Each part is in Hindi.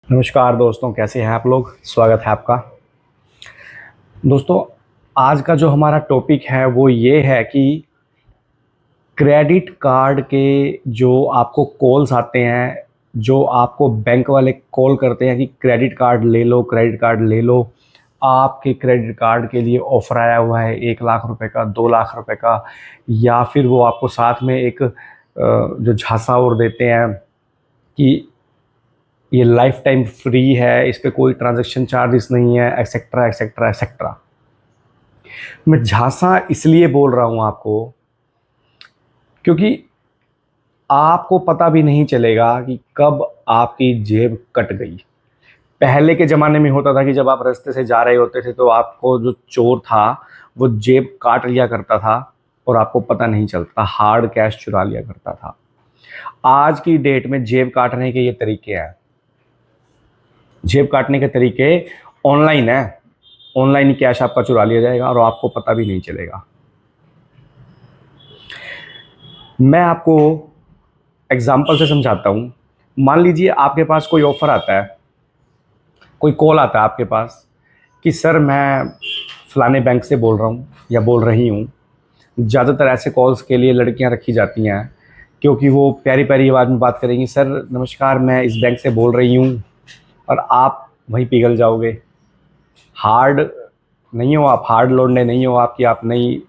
नमस्कार दोस्तों, कैसे हैं आप लोग। स्वागत है आपका। दोस्तों, आज का जो हमारा टॉपिक है वो ये है कि क्रेडिट कार्ड के जो आपको कॉल्स आते हैं, जो आपको बैंक वाले कॉल करते हैं कि क्रेडिट कार्ड ले लो, क्रेडिट कार्ड ले लो। आपके क्रेडिट कार्ड के लिए ऑफ़र आया हुआ है 1 लाख रुपए का, 2 लाख रुपए का, या फिर वो आपको साथ में एक जो झांसा और देते हैं कि ये लाइफ टाइम फ्री है, इस पे कोई ट्रांजैक्शन चार्जेस नहीं है, एक्सेट्रा एक्सेट्रा एक्सेट्रा। मैं झांसा इसलिए बोल रहा हूँ आपको क्योंकि आपको पता भी नहीं चलेगा कि कब आपकी जेब कट गई। पहले के ज़माने में होता था कि जब आप रास्ते से जा रहे होते थे तो आपको जो चोर था वो जेब काट लिया करता था और आपको पता नहीं चलता, हार्ड कैश चुरा लिया करता था। आज की डेट में जेब काटने के ये तरीके हैं। जेब काटने के तरीके ऑनलाइन है। ऑनलाइन ही कैश आपका चुरा लिया जाएगा और आपको पता भी नहीं चलेगा। मैं आपको एग्जाम्पल से समझाता हूँ। मान लीजिए आपके पास कोई ऑफ़र आता है, कोई कॉल आता है आपके पास कि सर मैं फ़लाने बैंक से बोल रहा हूँ या बोल रही हूँ। ज़्यादातर ऐसे कॉल्स के लिए लड़कियाँ रखी जाती हैं क्योंकि वो प्यारी प्यारी आवाज़ में बात करेंगी, सर नमस्कार मैं इस बैंक से बोल रही हूँ, और आप वहीं पिघल जाओगे। हार्ड नहीं हो आप, हार्ड लौंडे नहीं हो आप कि आप नहीं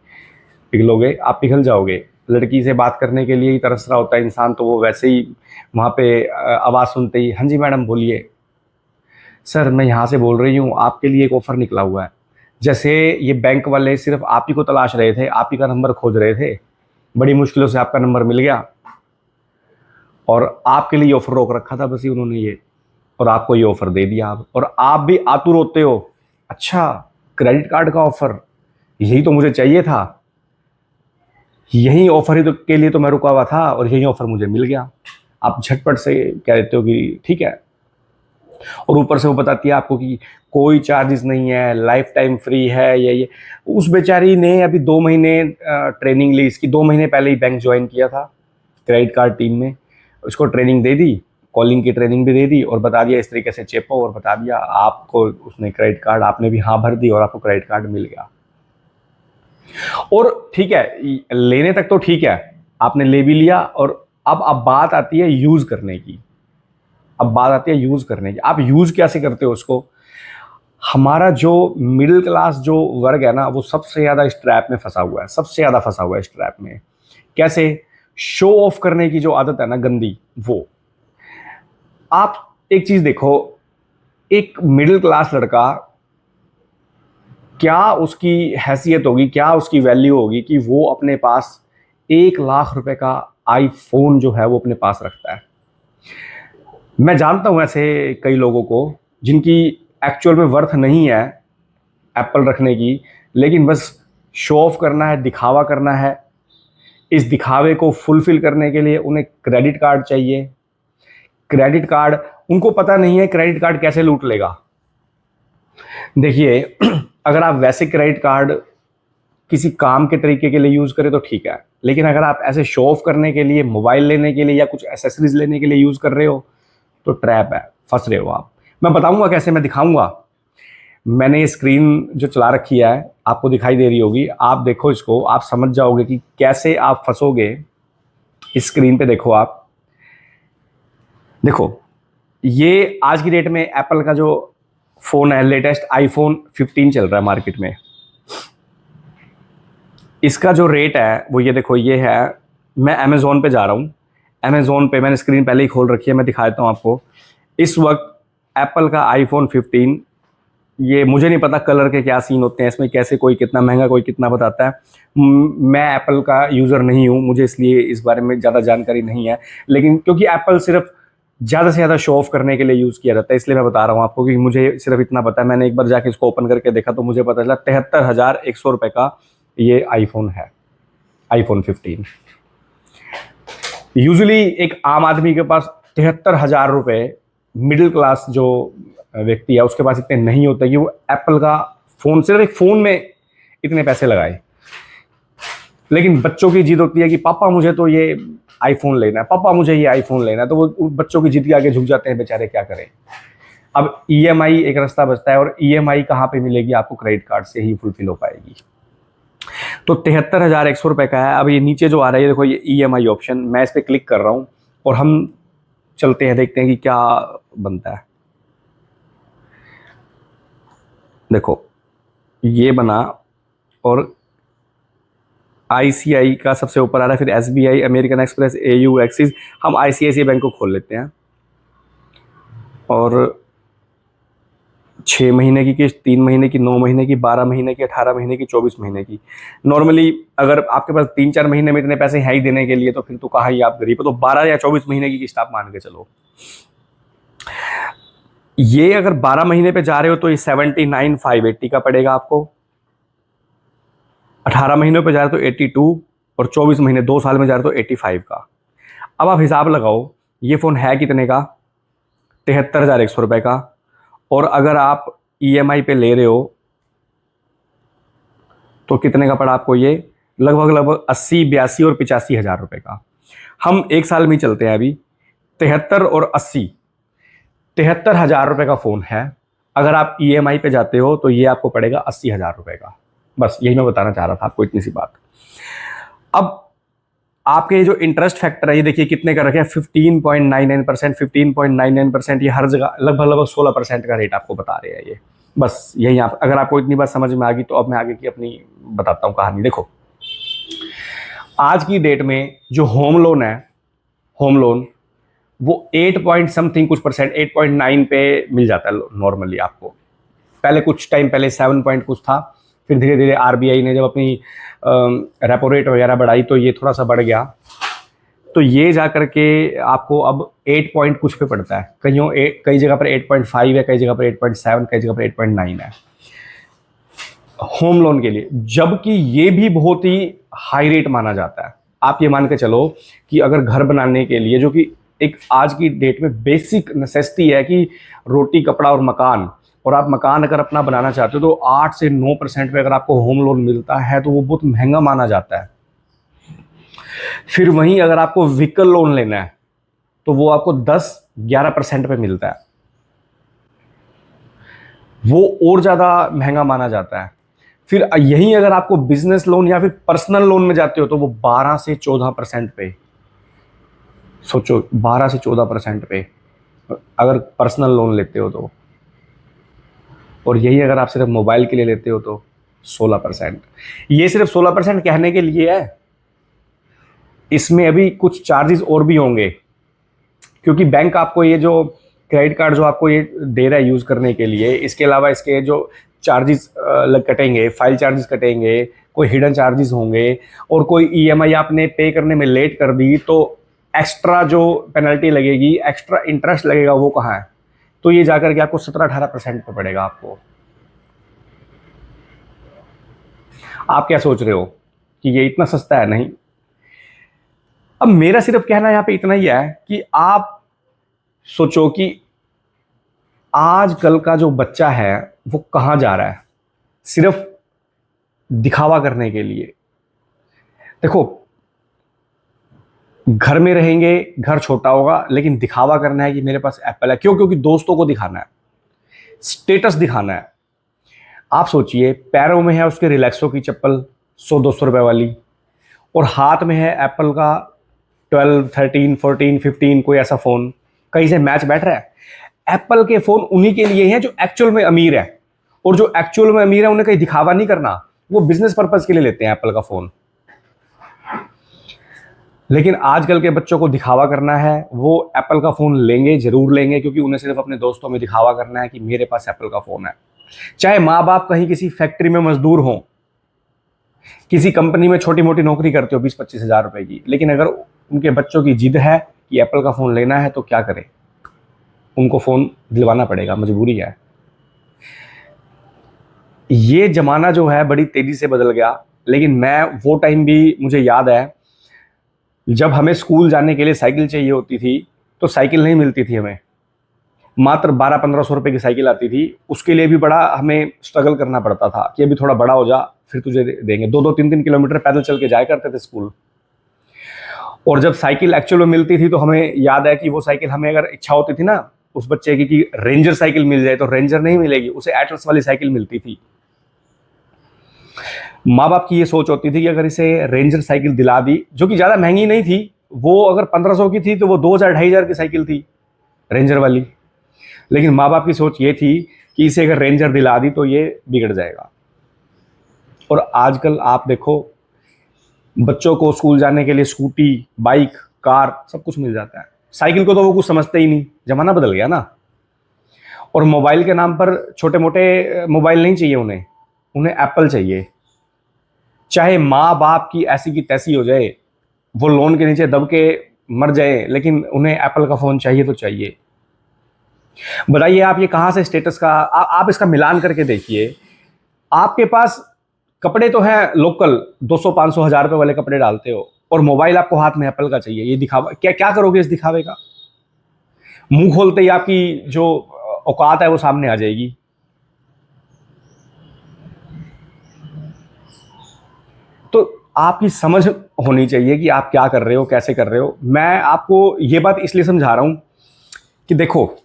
पिघलोगे, आप पिघल जाओगे। लड़की से बात करने के लिए ही तरस रहा होता है इंसान, तो वो वैसे ही वहाँ पे आवाज़ सुनते ही, हाँ जी मैडम बोलिए। सर मैं यहाँ से बोल रही हूँ, आपके लिए एक ऑफ़र निकला हुआ है। जैसे ये बैंक वाले सिर्फ आप ही को तलाश रहे थे, आप ही का नंबर खोज रहे थे, बड़ी मुश्किलों से आपका नंबर मिल गया और आपके लिए ऑफ़र रोक रखा था बस ही उन्होंने ये, और आपको ये ऑफ़र दे दिया आप, और आप भी आतुर होते हो। अच्छा, क्रेडिट कार्ड का ऑफ़र, यही तो मुझे चाहिए था, यही ऑफ़र ही तो के लिए तो मैं रुका हुआ था और यही ऑफ़र मुझे मिल गया। आप झटपट से कह देते हो कि ठीक है, और ऊपर से वो बताती है आपको कि कोई चार्जेस नहीं है, लाइफ टाइम फ्री है, ये उस बेचारी ने अभी 2 महीने ट्रेनिंग ली इसकी, 2 महीने पहले ही बैंक ज्वाइन किया था क्रेडिट कार्ड टीम में। उसको ट्रेनिंग दे दी, कॉलिंग की ट्रेनिंग भी दे दी और बता दिया इस तरीके से चेपो, और बता दिया आपको उसने क्रेडिट कार्ड, आपने भी हाँ भर दी और आपको क्रेडिट कार्ड मिल गया। और ठीक है, लेने तक तो ठीक है, आपने ले भी लिया, और अब बात आती है यूज करने की। अब बात आती है यूज करने की, आप यूज कैसे करते हो उसको। हमारा जो मिडिल क्लास जो वर्ग है ना, वो सबसे ज्यादा इस ट्रैप में फंसा हुआ है, सबसे ज्यादा फंसा हुआ है इस ट्रैप में। कैसे? शो ऑफ करने की जो आदत है ना गंदी, वो। आप एक चीज देखो, एक मिडिल क्लास लड़का, क्या उसकी हैसियत होगी, क्या उसकी वैल्यू होगी कि वो अपने पास 1 लाख रुपए का आईफोन जो है वो अपने पास रखता है। मैं जानता हूं ऐसे कई लोगों को जिनकी एक्चुअल में वर्थ नहीं है एप्पल रखने की, लेकिन बस शो ऑफ करना है, दिखावा करना है। इस दिखावे को फुलफिल करने के लिए उन्हें क्रेडिट कार्ड चाहिए। क्रेडिट कार्ड, उनको पता नहीं है क्रेडिट कार्ड कैसे लूट लेगा। देखिए, अगर आप वैसे क्रेडिट कार्ड किसी काम के तरीके के लिए यूज करें तो ठीक है, लेकिन अगर आप ऐसे शो ऑफ करने के लिए, मोबाइल लेने के लिए या कुछ एसेसरीज लेने के लिए यूज कर रहे हो तो ट्रैप है, फंस रहे हो आप। मैं बताऊंगा कैसे, मैं दिखाऊंगा। मैंने ये स्क्रीन जो चला रखी है आपको दिखाई दे रही होगी, आप देखो इसको, आप समझ जाओगे कि कैसे आप फंसोगे। इस स्क्रीन पे देखो, आप देखो, ये आज की डेट में एप्पल का जो फोन है, लेटेस्ट आईफोन 15 चल रहा है मार्केट में। इसका जो रेट है वो ये देखो, ये है, मैं अमेज़ोन पे जा रहा हूँ। अमेज़ोन पे मैंने स्क्रीन पहले ही खोल रखी है, मैं दिखा देता हूँ आपको। इस वक्त एप्पल का आईफोन 15, ये मुझे नहीं पता कलर के क्या सीन होते हैं इसमें, कैसे कोई कितना महंगा कोई कितना बताता है। मैं एप्पल का यूज़र नहीं हूँ, मुझे इसलिए इस बारे में ज़्यादा जानकारी नहीं है, लेकिन क्योंकि एप्पल सिर्फ ज़्यादा से ज़्यादा शो ऑफ करने के लिए यूज़ किया जाता है, इसलिए मैं बता रहा हूँ आपको कि मुझे सिर्फ इतना पता है। मैंने एक बार जाके इसको ओपन करके देखा तो मुझे पता चला 73,100 रुपये का ये आईफोन है, आईफोन 15। यूजुअली एक आम आदमी के पास 73,000 रुपये, मिडिल क्लास जो व्यक्ति है उसके पास इतने नहीं होते कि वो एप्पल का फ़ोन, सिर्फ एक फ़ोन में इतने पैसे लगाए। लेकिन बच्चों की जिद होती है कि पापा मुझे तो ये आईफोन लेना है, पापा मुझे ये आईफोन लेना है, तो वो बच्चों की जिद के आगे झुक जाते हैं बेचारे, क्या करें। अब ईएमआई एक रास्ता बचता है, और ईएमआई कहाँ पे मिलेगी आपको? क्रेडिट कार्ड से ही फुलफिल हो पाएगी। तो 73,100 रुपये का है। अब ये नीचे जो आ रहा है, ये देखो, ये ईएमआई ऑप्शन, मैं इस पर क्लिक कर रहा हूँ और हम चलते हैं, देखते हैं कि क्या बनता है। देखो ये बना, और आईसीआई का सबसे ऊपर आ रहा है, फिर SBI, American express, AU, axis. हम आईसीआईसीआई बैंक को खोल लेते हैं, और 6 महीने की किस्त, 3 महीने की, 9 महीने की, 12 महीने की, 18 महीने की, 24 महीने की। नॉर्मली अगर आपके पास 3-4 महीने में इतने पैसे हैं ही देने के लिए, तो फिर तो कहाँ ही आप गरीब हो। तो 12 या 24 महीने की किस्त आप मान के चलो। ये अगर 12 महीने पे जा रहे हो तो ये 79,580 का पड़ेगा आपको। 18 महीनों पे जा रहे हो तो 82, और 24 महीने 2 साल में जा रहे हो तो 85 का। अब आप हिसाब लगाओ, ये फ़ोन है कितने का? 73,100 रुपये का। और अगर आप ईएमआई पे ले रहे हो तो कितने का पड़ा आपको ये? लगभग 80, 82 और 85 हज़ार रुपये का। हम 1 साल में ही चलते हैं अभी। 73 और 80, 73,000 रुपये का फ़ोन है। अगर आप ईएमआई पे जाते हो तो ये आपको पड़ेगा 80,000 रुपये का। बस यही मैं बताना चाह रहा था आपको, इतनी सी बात। अब आपके जो इंटरेस्ट फैक्टर है, ये देखिए कितने का रखे हैं, 15.99%, 15.99%। ये हर जगह लगभग 16% का रेट आपको बता रहे हैं ये। बस यही आप, अगर आपको इतनी बात समझ में आ गई तो अब मैं आगे की अपनी बताता हूँ कहानी। देखो आज की डेट में जो होम लोन है, होम लोन वो 8 पॉइंट समथिंग कुछ परसेंट, 8.9 पे मिल जाता है नॉर्मली आपको। पहले कुछ टाइम पहले 7 पॉइंट कुछ था, फिर धीरे धीरे आरबीआई ने जब अपनी रेपो रेट वगैरह बढ़ाई तो ये थोड़ा सा बढ़ गया। तो ये जा करके आपको अब 8 पॉइंट कुछ पे पड़ता है। कई जगह पर 8.5 है, कई जगह पर 8.7, कई जगह पर 8.9 है होम लोन के लिए, जबकि ये भी बहुत ही हाई रेट माना जाता है। आप ये मान के चलो कि अगर घर बनाने के लिए, जो कि एक आज की डेट में बेसिक नेसेसिटी है कि रोटी, कपड़ा और मकान, और आप मकान अगर अपना बनाना चाहते हो तो 8 से 9% पे अगर आपको होम लोन मिलता है तो वो बहुत महंगा माना जाता है। फिर वहीं अगर आपको व्हीकल लोन लेना है तो वो आपको 10-11% पे मिलता है, वो और ज़्यादा महंगा माना जाता है। फिर यहीं अगर आपको बिजनेस लोन या फिर पर्सनल लोन में जाते हो तो वो 12 से 14% पे, सोचो 12 से 14% पे अगर पर्सनल लोन लेते हो तो। और यही अगर आप सिर्फ मोबाइल के लिए लेते हो तो 16%। ये सिर्फ 16% कहने के लिए है, इसमें अभी कुछ चार्जेस और भी होंगे, क्योंकि बैंक आपको ये जो क्रेडिट कार्ड जो आपको ये दे रहा है यूज़ करने के लिए, इसके अलावा इसके जो चार्जेस कटेंगे, फाइल चार्जेस कटेंगे, कोई हिडन चार्जेस होंगे, और कोई ईएमआई आपने पे करने में लेट कर दी तो एक्स्ट्रा जो पेनल्टी लगेगी, एक्स्ट्रा इंटरेस्ट लगेगा, वो कहाँ है? तो ये जाकर के आपको 17-18% पे पड़ेगा आपको। आप क्या सोच रहे हो कि ये इतना सस्ता है? नहीं। अब मेरा सिर्फ कहना यहाँ पे इतना ही है कि आप सोचो कि आजकल का जो बच्चा है वो कहाँ जा रहा है सिर्फ दिखावा करने के लिए। देखो घर में रहेंगे, घर छोटा होगा, लेकिन दिखावा करना है कि मेरे पास एप्पल है। क्यों? क्योंकि दोस्तों को दिखाना है, स्टेटस दिखाना है। आप सोचिए, पैरों में है उसके रिलैक्सो की चप्पल 100-200 रुपए वाली, और हाथ में है एप्पल का 12, 13, 14, 15 कोई ऐसा फ़ोन। कहीं से मैच बैठ रहा है? एप्पल के फ़ोन उन्हीं के लिए हैं जो एक्चुअल में अमीर है, और जो एक्चुअल में अमीर है उन्हें कहीं दिखावा नहीं करना, वो बिजनेस पर्पज़ के लिए लेते हैं एप्पल का फ़ोन। लेकिन आजकल के बच्चों को दिखावा करना है, वो एप्पल का फ़ोन लेंगे, ज़रूर लेंगे, क्योंकि उन्हें सिर्फ अपने दोस्तों में दिखावा करना है कि मेरे पास एप्पल का फ़ोन है। चाहे माँ बाप कहीं किसी फैक्ट्री में मजदूर हों, किसी कंपनी में छोटी मोटी नौकरी करते हो 20-25 हज़ार रुपए की, लेकिन अगर उनके बच्चों की जिद है कि एप्पल का फ़ोन लेना है तो क्या करें? उनको फ़ोन दिलवाना पड़ेगा, मजबूरी है। ये ज़माना जो है बड़ी तेज़ी से बदल गया, लेकिन मैं वो टाइम भी मुझे याद है जब हमें स्कूल जाने के लिए साइकिल चाहिए होती थी, तो साइकिल नहीं मिलती थी हमें। मात्र 1200-1500 रुपये की साइकिल आती थी, उसके लिए भी बड़ा हमें स्ट्रगल करना पड़ता था कि अभी थोड़ा बड़ा हो जा फिर तुझे देंगे। 2-2, 3-3 किलोमीटर पैदल चल के जाया करते थे स्कूल। और जब साइकिल एक्चुअल में मिलती थी तो हमें याद है कि वो साइकिल हमें अगर इच्छा होती थी ना, उस बच्चे की कि रेंजर साइकिल मिल जाए, तो रेंजर नहीं मिलेगी, उसे एटलस वाली साइकिल मिलती थी। माँ बाप की ये सोच होती थी कि अगर इसे रेंजर साइकिल दिला दी, जो कि ज़्यादा महंगी नहीं थी, वो अगर 1500 की थी तो वो 2000 2500 की साइकिल थी रेंजर वाली। लेकिन माँ बाप की सोच ये थी कि इसे अगर रेंजर दिला दी तो ये बिगड़ जाएगा। और आजकल आप देखो, बच्चों को स्कूल जाने के लिए स्कूटी, बाइक, कार सब कुछ मिल जाता है। साइकिल को तो वो कुछ समझते ही नहीं, ज़माना बदल गया ना। और मोबाइल के नाम पर छोटे मोटे मोबाइल नहीं चाहिए उन्हें, उन्हें एप्पल चाहिए। चाहे माँ बाप की ऐसी की तैसी हो जाए, वो लोन के नीचे दब के मर जाए, लेकिन उन्हें एप्पल का फ़ोन चाहिए तो चाहिए। बताइए आप ये कहाँ से स्टेटस का, आप इसका मिलान करके देखिए। आपके पास कपड़े तो हैं लोकल, 200 500 1000 रुपए वाले कपड़े डालते हो, और मोबाइल आपको हाथ में एप्पल का चाहिए। ये दिखावा, क्या क्या करोगे इस दिखावे का? मुंह खोलते ही आपकी जो औकात है वो सामने आ जाएगी। तो आपकी समझ होनी चाहिए कि आप क्या कर रहे हो, कैसे कर रहे हो। मैं आपको ये बात इसलिए समझा रहा हूं कि देखो,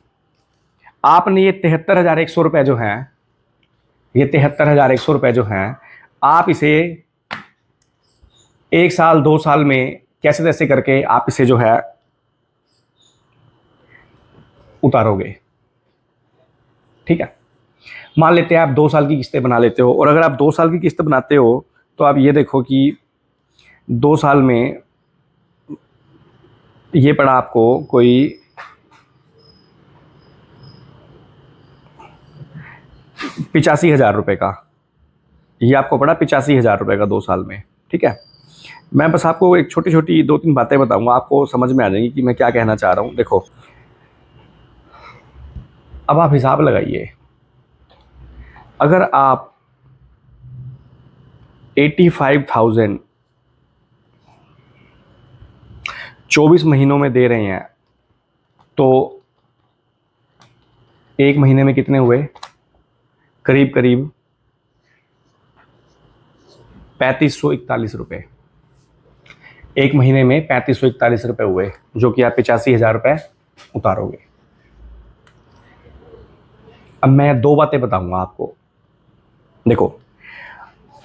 आपने ये 73,100 रुपए जो हैं, ये 73,100 रुपए जो हैं, आप इसे 1 साल 2 साल में कैसे तैसे करके आप इसे जो है उतारोगे। ठीक है, मान लेते हैं आप 2 साल की किस्तें बना लेते हो, और अगर आप 2 साल की किस्त बनाते हो तो आप ये देखो कि 2 साल में ये पड़ा आपको कोई 85,000 रुपए का, ये आपको पड़ा 85,000 रुपए का 2 साल में। ठीक है, मैं बस आपको एक छोटी छोटी 2-3 बातें बताऊंगा, आपको समझ में आ जाएंगी कि मैं क्या कहना चाह रहा हूं। देखो, अब आप हिसाब लगाइए, अगर आप 85,000 24 महीनों में दे रहे हैं, तो एक महीने में कितने हुए? करीब करीब 3541 रुपए। एक महीने में 3541 रुपए हुए, जो कि आप 85,000 रुपए उतारोगे। अब मैं 2 बातें बताऊंगा आपको। देखो,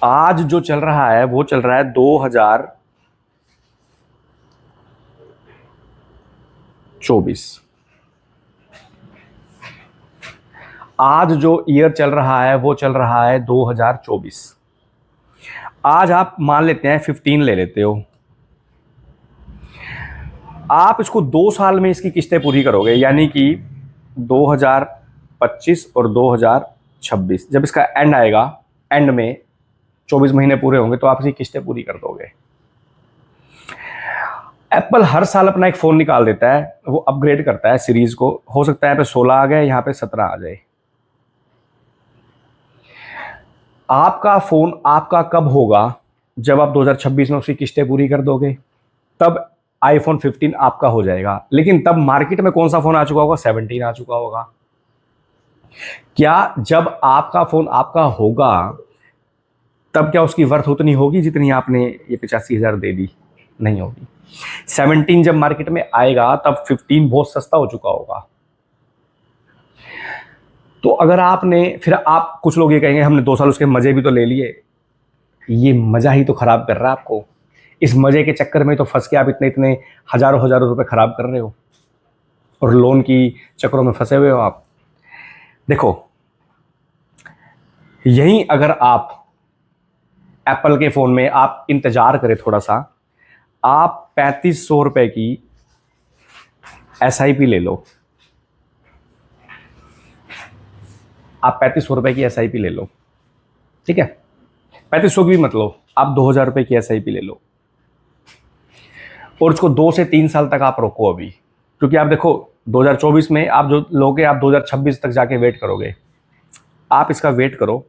आज जो चल रहा है वो चल रहा है 2024। आज जो ईयर चल रहा है वो चल रहा है 2024। आज आप मान लेते हैं 15 ले लेते हो, आप इसको 2 साल में इसकी किस्तें पूरी करोगे, यानी कि 2025 और 2026, जब इसका एंड आएगा, एंड में 24 महीने पूरे होंगे, तो आप इसकी किस्तें पूरी कर दोगे। एप्पल हर साल अपना एक फ़ोन निकाल देता है, वो अपग्रेड करता है सीरीज को। हो सकता है यहाँ पे 16 आ गए, यहाँ पे 17 आ जाए। आपका फ़ोन आपका कब होगा? जब आप 2026 में उसकी किस्तें पूरी कर दोगे, तब आईफोन 15 आपका हो जाएगा। लेकिन तब मार्केट में कौन सा फ़ोन आ चुका होगा? 17 आ चुका होगा। क्या जब आपका फ़ोन आपका होगा, तब क्या उसकी वर्थ उतनी होगी जितनी आपने ये 85,000 दे दी? नहीं होगी। 17 जब मार्केट में आएगा, तब 15 बहुत सस्ता हो चुका होगा। तो अगर आपने, फिर आप, कुछ लोग ये कहेंगे हमने 2 साल उसके मजे भी तो ले लिए। ये मजा ही तो खराब कर रहा है आपको। इस मजे के चक्कर में तो फंस के आप इतने इतने हजारों हजारों रुपए खराब कर रहे हो, और लोन की चक्करों में फंसे हुए हो आप। देखो, यहीं अगर आप एप्पल के फ़ोन में आप इंतज़ार करें थोड़ा सा, आप 3500 रुपए की SIP ले लो। आप 3500 रुपए की SIP ले लो, ठीक है? 3500 की भी मत लो, आप 2000 रुपए की SIP ले लो, और उसको 2 से 3 साल तक आप रोको अभी। क्योंकि आप देखो, 2024 में आप जो लोगे, आप 2026 तक जाके वेट करोगे। आप इसका वेट करो,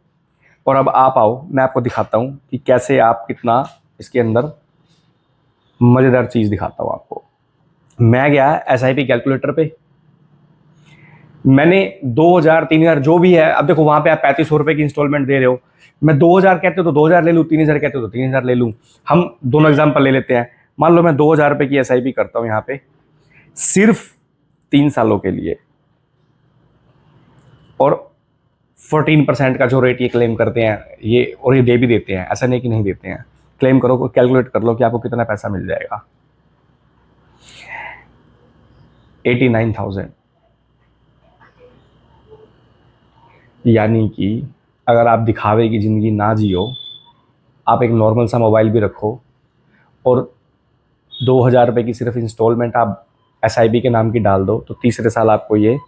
और अब आप आओ, मैं आपको दिखाता हूँ कि कैसे आप कितना इसके अंदर मज़ेदार चीज़ दिखाता हूँ आपको। मैं गया SIP कैलकुलेटर पे, मैंने 2000 3000 जो भी है, अब देखो वहाँ पे आप 3500 रुपये की इंस्टॉलमेंट दे रहे हो। मैं 2000 कहते हो तो 2000 ले लूँ, 3000 कहते हो तो 3000 ले लूँ। हम दोनों एग्जाम्पल ले लेते हैं। मान लो मैं 2000 रुपये की SIP करता हूँ यहाँ पे, सिर्फ 3 सालों के लिए। और 14% का जो रेट ये क्लेम करते हैं ये, और ये दे भी देते हैं, ऐसा नहीं कि नहीं देते हैं। क्लेम करो, कैलकुलेट कर लो कि आपको कितना पैसा मिल जाएगा। 89,000। यानी कि अगर आप दिखावे की ज़िंदगी ना जियो, आप एक नॉर्मल सा मोबाइल भी रखो और 2,000 रुपये की सिर्फ इंस्टॉलमेंट आप SIP के नाम की डाल दो, तो तीसरे साल आपको ये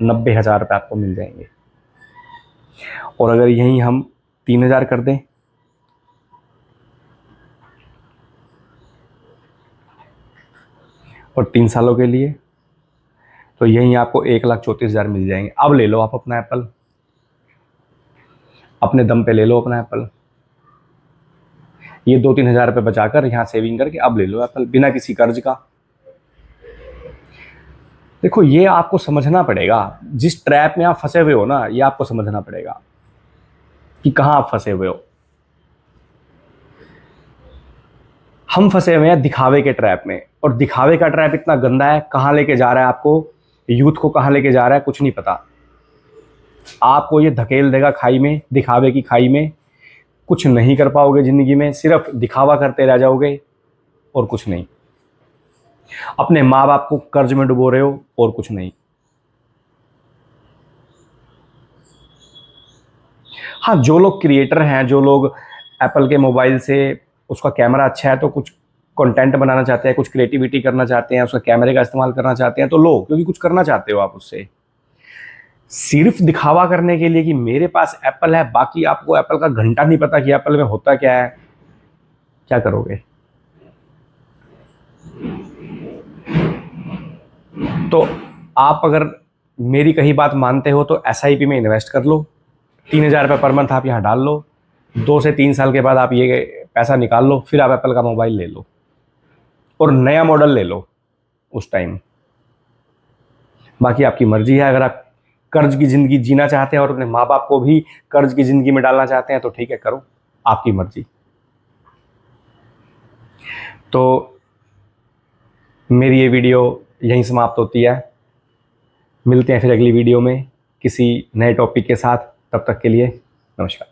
90,000 रुपये आपको मिल जाएंगे। और अगर यहीं हम 3,000 कर दें, और 3 सालों के लिए, तो यहीं आपको 1,34,000 मिल जाएंगे। अब ले लो आप अपना एप्पल, अपने दम पे ले लो अपना एप्पल। ये 2-3 हज़ार रुपये बचाकर यहाँ सेविंग करके अब ले लो एप्पल, बिना किसी कर्ज का। देखो, ये आपको समझना पड़ेगा, जिस ट्रैप में आप फंसे हुए हो ना, ये आपको समझना पड़ेगा कि कहाँ आप फंसे हुए हो। हम फंसे हुए हैं दिखावे के ट्रैप में, और दिखावे का ट्रैप इतना गंदा है, कहाँ लेके जा रहा है आपको, यूथ को कहाँ लेके जा रहा है कुछ नहीं पता। आपको ये धकेल देगा खाई में, दिखावे की खाई में। कुछ नहीं कर पाओगे ज़िंदगी में, सिर्फ दिखावा करते रह जाओगे और कुछ नहीं। अपने माँ बाप को कर्ज में डुबो रहे हो और कुछ नहीं। हाँ, जो लोग क्रिएटर हैं, जो लोग एप्पल के मोबाइल से, उसका कैमरा अच्छा है तो कुछ कंटेंट बनाना चाहते हैं, कुछ क्रिएटिविटी करना चाहते हैं, उसका कैमरे का इस्तेमाल करना चाहते हैं, तो लो, क्योंकि कुछ करना चाहते हो आप उससे। सिर्फ दिखावा करने के लिए कि मेरे पास एप्पल है, बाकी आपको एप्पल का घंटा नहीं पता कि एप्पल में होता क्या है, क्या करोगे? तो आप अगर मेरी कही बात मानते हो तो SIP में इन्वेस्ट कर लो, 3,000 रुपये पर मंथ आप यहाँ डाल लो, 2 से 3 साल के बाद आप ये पैसा निकाल लो, फिर आप एप्पल का मोबाइल ले लो और नया मॉडल ले लो उस टाइम। बाकी आपकी मर्जी है। अगर आप कर्ज की ज़िंदगी जीना चाहते हैं और अपने माँ बाप को भी कर्ज की ज़िंदगी में डालना चाहते हैं तो ठीक है, करो, आपकी मर्जी। तो मेरी ये वीडियो यहीं समाप्त होती है। मिलते हैं फिर अगली वीडियो में किसी नए टॉपिक के साथ। तब तक के लिए नमस्कार।